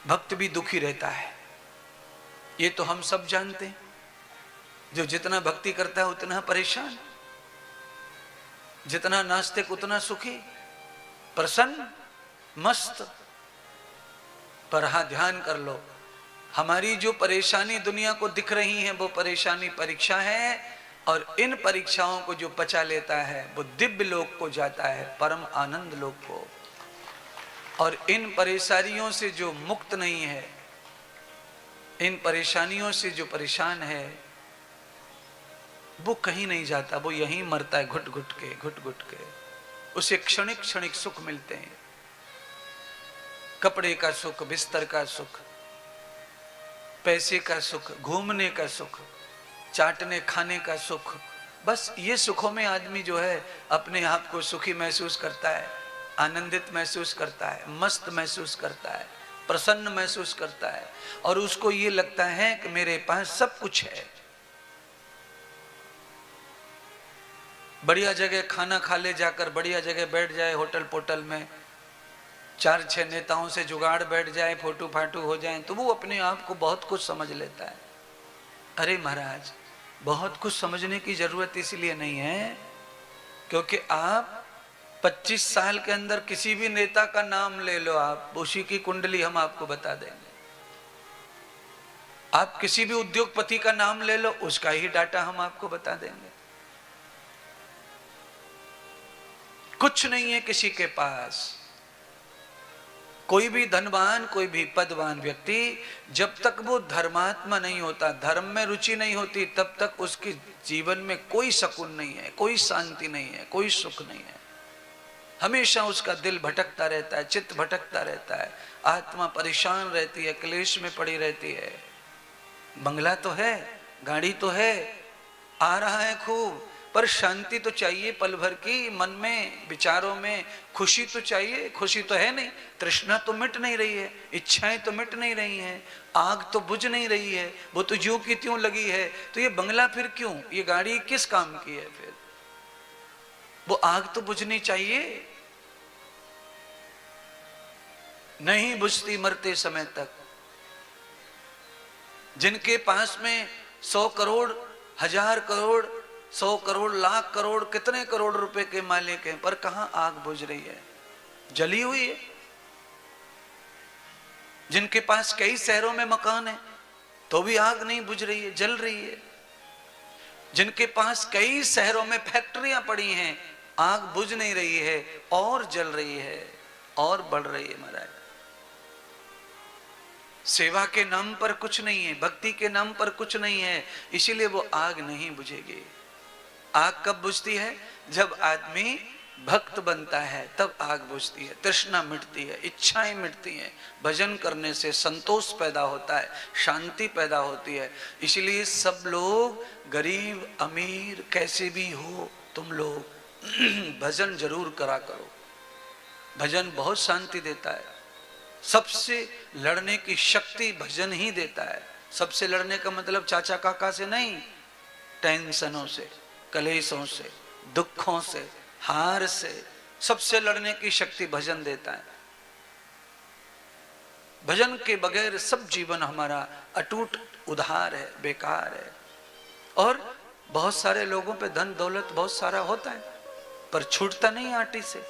भक्त भी दुखी रहता है, ये तो हम सब जानते हैं। जो जितना भक्ति करता है उतना परेशान, जितना नास्तिक उतना सुखी, प्रसन्न, मस्त। पर हाँ, ध्यान कर लो, हमारी जो परेशानी दुनिया को दिख रही है वो परेशानी परीक्षा है, और इन परीक्षाओं को जो पचा लेता है वो दिव्य लोक को जाता है, परम आनंद लोक को। और इन परेशानियों से जो मुक्त नहीं है, इन परेशानियों से जो परेशान है, वो कहीं नहीं जाता, वो यहीं मरता है घुट घुट के, घुट घुट के। उसे क्षणिक क्षणिक सुख मिलते हैं, कपड़े का सुख, बिस्तर का सुख, पैसे का सुख, घूमने का सुख, चाटने खाने का सुख। बस ये सुखों में आदमी जो है अपने आप को सुखी महसूस करता है, आनंदित महसूस करता है, मस्त महसूस करता है, प्रसन्न महसूस करता है, और उसको ये लगता है कि मेरे पास सब कुछ है। बढ़िया जगह खाना खा ले जाकर, बढ़िया जगह बैठ जाए होटल पोटल में, 4-6 नेताओं से जुगाड़ बैठ जाए, फोटो फाटू हो जाए, तो वो अपने आप को बहुत कुछ समझ लेता है। अरे महाराज, बहुत कुछ समझने की जरूरत इसलिए नहीं है क्योंकि आप 25 साल के अंदर किसी भी नेता का नाम ले लो, आप उसी की कुंडली हम आपको बता देंगे। आप किसी भी उद्योगपति का नाम ले लो, उसका ही डाटा हम आपको बता देंगे। कुछ नहीं है किसी के पास। कोई भी धनवान, कोई भी पदवान व्यक्ति जब तक वो धर्मात्मा नहीं होता, धर्म में रुचि नहीं होती, तब तक उसके जीवन में कोई सुकून नहीं है, कोई शांति नहीं है, कोई सुख नहीं है। हमेशा उसका दिल भटकता रहता है, चित्त भटकता रहता है, आत्मा परेशान रहती है, क्लेश में पड़ी रहती है। बंगला तो है, गाड़ी तो है, आ रहा है खूब, पर शांति तो चाहिए पल भर की, मन में, विचारों में खुशी तो चाहिए। खुशी तो है नहीं, तृष्णा तो मिट नहीं रही है, इच्छाएं तो मिट नहीं रही हैं, आग तो बुझ नहीं रही है, वो तो ज्यों की त्यों लगी है। तो ये बंगला फिर क्यों, ये गाड़ी किस काम की है? फिर वो आग तो बुझनी चाहिए, नहीं बुझती मरते समय तक। जिनके पास में 100 करोड़, 1000 करोड़, 100 करोड़, लाख करोड़, कितने करोड़ रुपए के मालिक हैं, पर कहां आग बुझ रही है, जली हुई है। जिनके पास कई शहरों में मकान है तो भी आग नहीं बुझ रही है, जल रही है। जिनके पास कई शहरों में फैक्ट्रियां पड़ी हैं, आग बुझ नहीं रही है, और जल रही है, और बढ़ रही है। महाराज, सेवा के नाम पर कुछ नहीं है, भक्ति के नाम पर कुछ नहीं है, इसीलिए वो आग नहीं बुझेगी। आग कब बुझती है? जब आदमी भक्त बनता है, तब आग बुझती है, तृष्णा मिटती है, इच्छाएं मिटती हैं। भजन करने से संतोष पैदा होता है, शांति पैदा होती है। इसलिए सब लोग, गरीब अमीर कैसे भी हो, तुम लोग भजन जरूर करा करो। भजन बहुत शांति देता है। सबसे लड़ने की शक्ति भजन ही देता है। सबसे लड़ने का मतलब चाचा काका से नहीं, टेंशनों से, कलेशों से, दुखों से, हार से, सबसे लड़ने की शक्ति भजन देता है। भजन के बगैर सब जीवन हमारा अटूट उधार है, बेकार है। और बहुत सारे लोगों पे धन दौलत बहुत सारा होता है, पर छूटता नहीं आटी से,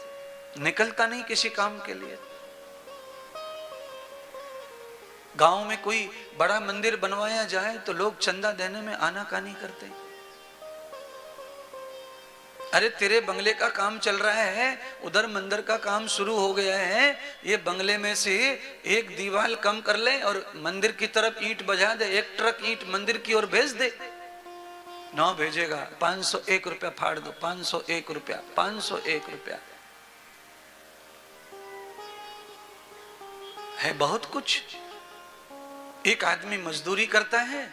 निकलता नहीं किसी काम के लिए। गांव में कोई बड़ा मंदिर बनवाया जाए तो लोग चंदा देने में आनाकानी करते हैं। अरे तेरे बंगले का काम चल रहा है, उधर मंदिर का काम शुरू हो गया है, ये बंगले में से एक दीवार कम कर ले और मंदिर की तरफ ईंट बजा दे, एक ट्रक ईंट मंदिर की ओर भेज दे। ना भेजेगा, 501 रुपया फाड़ दो, 501 रुपया, 501 रुपया है बहुत कुछ। एक आदमी मजदूरी करता है,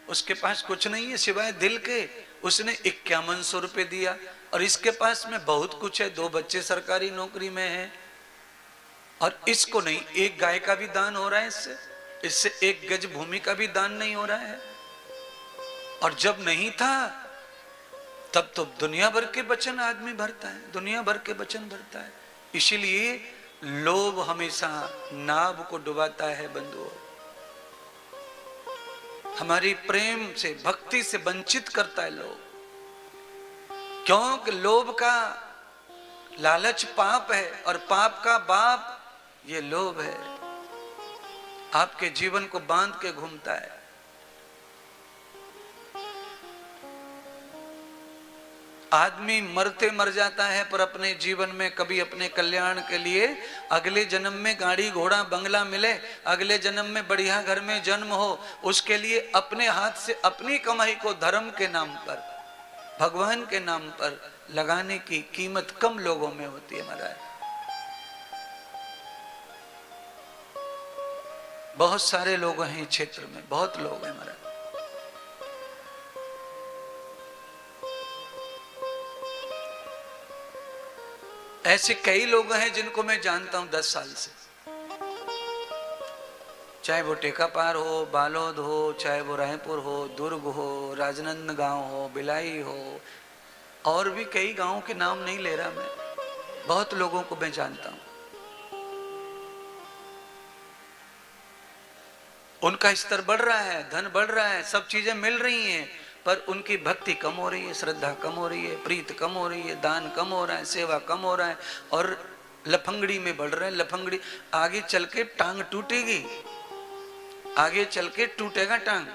उसके पास कुछ नहीं है सिवाय दिल के, उसने 5100 रुपये दिया, और इसके पास में बहुत कुछ है, 2 बच्चे सरकारी नौकरी में हैं, और इसको नहीं, एक गाय का भी दान हो रहा है इससे 1 गज भूमि का भी दान नहीं हो रहा है। और जब नहीं था तब तो दुनिया भर के वचन आदमी भरता है, दुनिया भर के वचन भरता है। इसीलिए लोभ हमेशा नाव को डुबाता है बंधुओं, हमारी प्रेम से भक्ति से वंचित करता है लोभ। क्योंकि लोभ का लालच पाप है और पाप का बाप ये लोभ है, आपके जीवन को बांध के घूमता है। आदमी मरते मर जाता है पर अपने जीवन में कभी अपने कल्याण के लिए अगले जन्म में गाड़ी घोड़ा बंगला मिले, अगले जन्म में बढ़िया घर में जन्म हो, उसके लिए अपने हाथ से अपनी कमाई को धर्म के नाम पर, भगवान के नाम पर लगाने की कीमत कम लोगों में होती है महाराज। बहुत सारे लोग हैं क्षेत्र में, बहुत लोग हैं महाराज। ऐसे कई लोग हैं जिनको मैं जानता हूं 10 साल से, चाहे वो टेकापार हो, बालोद हो, चाहे वो रायपुर हो, दुर्ग हो, राजनांदगांव हो, बिलाई हो, और भी कई गांवों के नाम नहीं ले रहा मैं, बहुत लोगों को मैं जानता हूं। उनका स्तर बढ़ रहा है, धन बढ़ रहा है, सब चीजें मिल रही हैं, पर उनकी भक्ति कम हो रही है, श्रद्धा कम हो रही है, प्रीत कम हो रही है, दान कम हो रहा है, सेवा कम हो रहा है, और लफंगड़ी में बढ़ रहे हैं। लफंगड़ी आगे चल के टांग टूटेगी, आगे चल के टूटेगा टांग।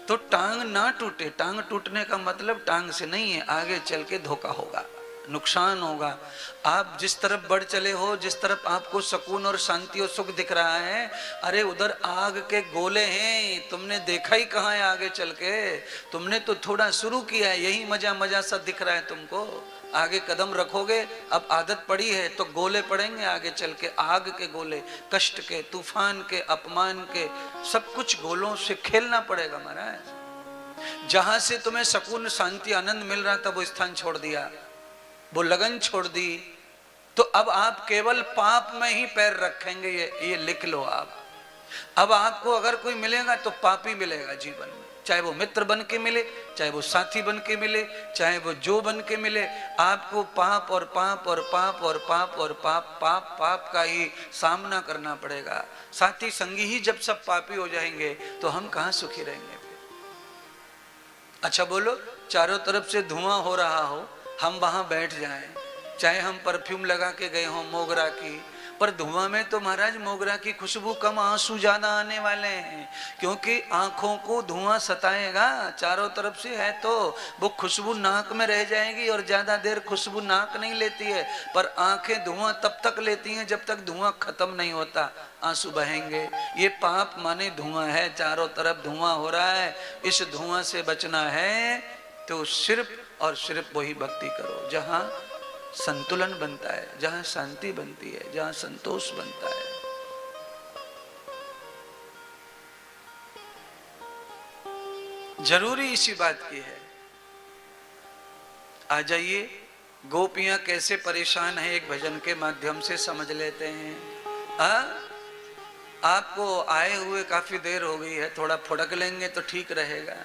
तो टांग ना टूटे, टांग टूटने का मतलब टांग से नहीं है, आगे चल के धोखा होगा, नुकसान होगा। आप जिस तरफ बढ़ चले हो, जिस तरफ आपको सुकून और शांति और सुख दिख रहा है, अरे उधर आग के गोले हैं, तुमने देखा ही कहाँ है आगे चल के? तुमने तो थोड़ा शुरू किया है, यही मजा मजा सा दिख रहा है तुमको। आगे कदम रखोगे, अब आदत पड़ी है तो गोले पड़ेंगे आगे चल के, आग के गोले, कष्ट के, तूफान के, अपमान के, सब कुछ गोलों से खेलना पड़ेगा महाराज। जहां से तुम्हें सुकून शांति आनंद मिल रहा था वो स्थान छोड़ दिया, वो लगन छोड़ दी, तो अब आप केवल पाप में ही पैर रखेंगे, ये लिख लो आप। अब आपको अगर कोई मिलेगा तो पापी मिलेगा जीवन में, चाहे वो मित्र बन के मिले, चाहे वो साथी बन के मिले, चाहे वो जो बन के मिले, आपको पाप और पाप और पाप और पाप और पाप पाप पाप का ही सामना करना पड़ेगा। साथी संगी ही जब सब पापी हो जाएंगे तो हम कहाँ सुखी रहेंगे फिर? अच्छा बोलो, चारों तरफ से धुआं हो रहा हो, हम वहां बैठ जाएं, चाहे हम परफ्यूम लगा के गए हों मोगरा की, पर धुआं में तो महाराज मोगरा की खुशबू कम, आंसू ज्यादा आने वाले हैं, क्योंकि आंखों को धुआं सताएगा चारों तरफ से है, तो वो खुशबू नाक में रह जाएगी, और ज्यादा देर खुशबू नाक नहीं लेती है, पर आंखें धुआं तब तक लेती हैं जब तक धुआं खत्म नहीं होता, आंसू बहेंगे। ये पाप माने धुआं है, चारों तरफ धुआं हो रहा है, इस धुआं से बचना है तो सिर्फ और सिर्फ वही भक्ति करो जहां संतुलन बनता है, जहां शांति बनती है, जहां संतोष बनता है। जरूरी इसी बात की है। आ जाइए, गोपियां कैसे परेशान है एक भजन के माध्यम से समझ लेते हैं। आपको आए हुए काफी देर हो गई है, थोड़ा फुड़क लेंगे तो ठीक रहेगा।